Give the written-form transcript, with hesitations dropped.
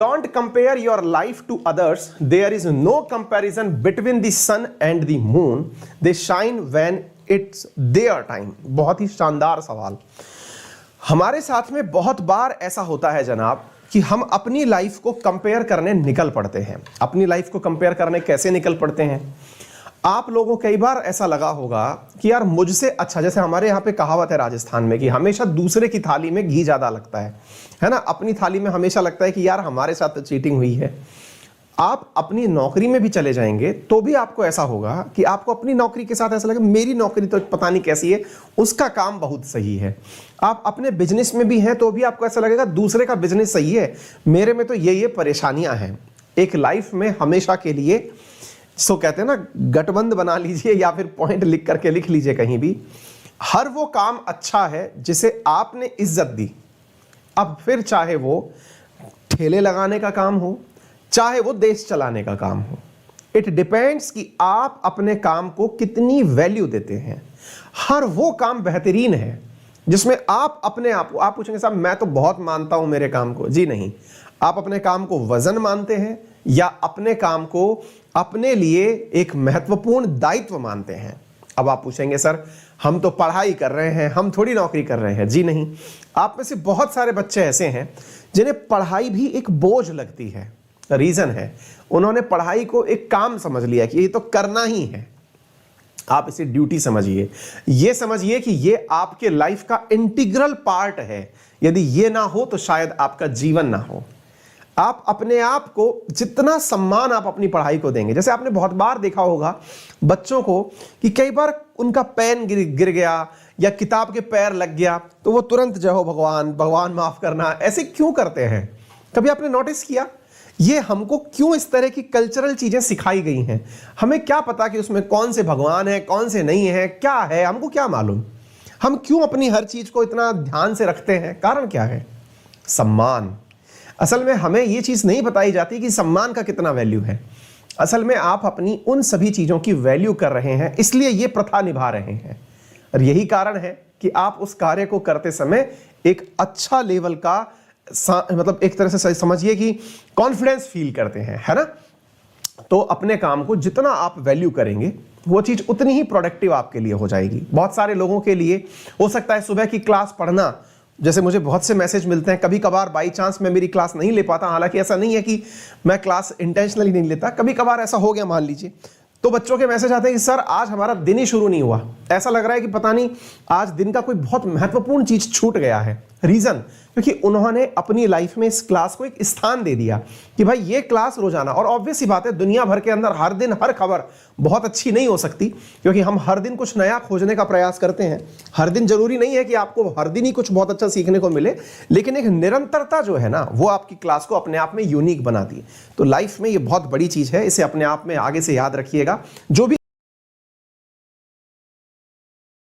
Don't compare your life to others. There is no comparison between the sun and the moon. They shine when it's their time. बहुत ही शानदार सवाल। हमारे साथ में बहुत बार ऐसा होता है जनाब कि हम अपनी लाइफ को कंपेयर करने निकल पड़ते हैं। अपनी लाइफ को कंपेयर करने कैसे निकल पड़ते हैं? आप लोगों को कई बार ऐसा लगा होगा कि यार मुझसे अच्छा, जैसे हमारे यहाँ पे कहावत है राजस्थान में कि हमेशा दूसरे की थाली में घी ज्यादा लगता है ना। अपनी थाली में हमेशा लगता है कि यार हमारे साथ तो चीटिंग हुई है। आप अपनी नौकरी में भी चले जाएंगे तो भी आपको ऐसा होगा कि आपको अपनी नौकरी के साथ ऐसा लगेगा मेरी नौकरी तो पता नहीं कैसी है, उसका काम बहुत सही है। आप अपने बिजनेस में भी हैं तो भी आपको ऐसा लगेगा दूसरे का बिजनेस सही है, मेरे में तो ये परेशानियां हैं। एक लाइफ में हमेशा के लिए सो कहते हैं ना, गठबंध बना लीजिए या फिर पॉइंट लिख करके लिख लीजिए कहीं भी, हर वो काम अच्छा है जिसे आपने इज्जत दी। अब फिर चाहे वो ठेले लगाने का काम हो, चाहे वो देश चलाने का काम हो, इट डिपेंड्स कि आप अपने काम को कितनी वैल्यू देते हैं। हर वो काम बेहतरीन है जिसमें आप अपने आप को, आप पूछेंगे साहब मैं तो बहुत मानता हूं मेरे काम को। जी नहीं, आप अपने काम को वजन मानते हैं या अपने काम को अपने लिए एक महत्वपूर्ण दायित्व मानते हैं? अब आप पूछेंगे सर हम तो पढ़ाई कर रहे हैं, हम थोड़ी नौकरी कर रहे हैं। जी नहीं, आप में से बहुत सारे बच्चे ऐसे हैं जिन्हें पढ़ाई भी एक बोझ लगती है। रीजन है उन्होंने पढ़ाई को एक काम समझ लिया कि ये तो करना ही है। आप इसे ड्यूटी समझिए, ये समझिए कि ये आपके लाइफ का इंटीग्रल पार्ट है। यदि ये ना हो तो शायद आपका जीवन ना हो। आप अपने आप को जितना सम्मान आप अपनी पढ़ाई को देंगे, जैसे आपने बहुत बार देखा होगा बच्चों को कि कई बार उनका पेन गिर गया या किताब के पैर लग गया तो वो तुरंत जय हो भगवान, भगवान माफ करना, ऐसे क्यों करते हैं? कभी आपने नोटिस किया? ये हमको क्यों इस तरह की कल्चरल चीजें सिखाई गई हैं? हमें क्या पता कि उसमें कौन से भगवान है, कौन से नहीं है, क्या है, हमको क्या मालूम? हम क्यों अपनी हर चीज को इतना ध्यान से रखते हैं? कारण क्या है? सम्मान। असल में हमें ये चीज नहीं बताई जाती कि सम्मान का कितना वैल्यू है। असल में आप अपनी उन सभी चीजों की वैल्यू कर रहे हैं, इसलिए ये प्रथा निभा रहे हैं। और यही कारण है कि आप उस कार्य को करते समय एक अच्छा लेवल का मतलब एक तरह से समझिए कि कॉन्फिडेंस फील करते हैं, है ना। तो अपने काम को जितना आप वैल्यू करेंगे वो चीज उतनी ही प्रोडक्टिव आपके लिए हो जाएगी। बहुत सारे लोगों के लिए हो सकता है सुबह की क्लास पढ़ना, जैसे मुझे बहुत से मैसेज मिलते हैं, कभी कभार बाई चांस मैं मेरी क्लास नहीं ले पाता, हालांकि ऐसा नहीं है कि मैं क्लास इंटेंशनली नहीं लेता, कभी कभार ऐसा हो गया मान लीजिए, तो बच्चों के मैसेज आते हैं कि सर आज हमारा दिन ही शुरू नहीं हुआ, ऐसा लग रहा है कि पता नहीं आज दिन का कोई बहुत महत्वपूर्ण चीज छूट गया है। रीजन क्योंकि उन्होंने अपनी लाइफ में इस क्लास को एक स्थान दे दिया कि भाई ये क्लास रोजाना, और ऑब्वियस सी बात है दुनिया भर के अंदर हर दिन हर खबर बहुत अच्छी नहीं हो सकती, क्योंकि हम हर दिन कुछ नया खोजने का प्रयास करते हैं। हर दिन जरूरी नहीं है कि आपको हर दिन ही कुछ बहुत अच्छा सीखने को मिले, लेकिन एक निरंतरता जो है ना वो आपकी क्लास को अपने आप में यूनिक बनाती है। तो लाइफ में ये बहुत बड़ी चीज है, इसे अपने आप में आगे से याद रखिएगा। जो भी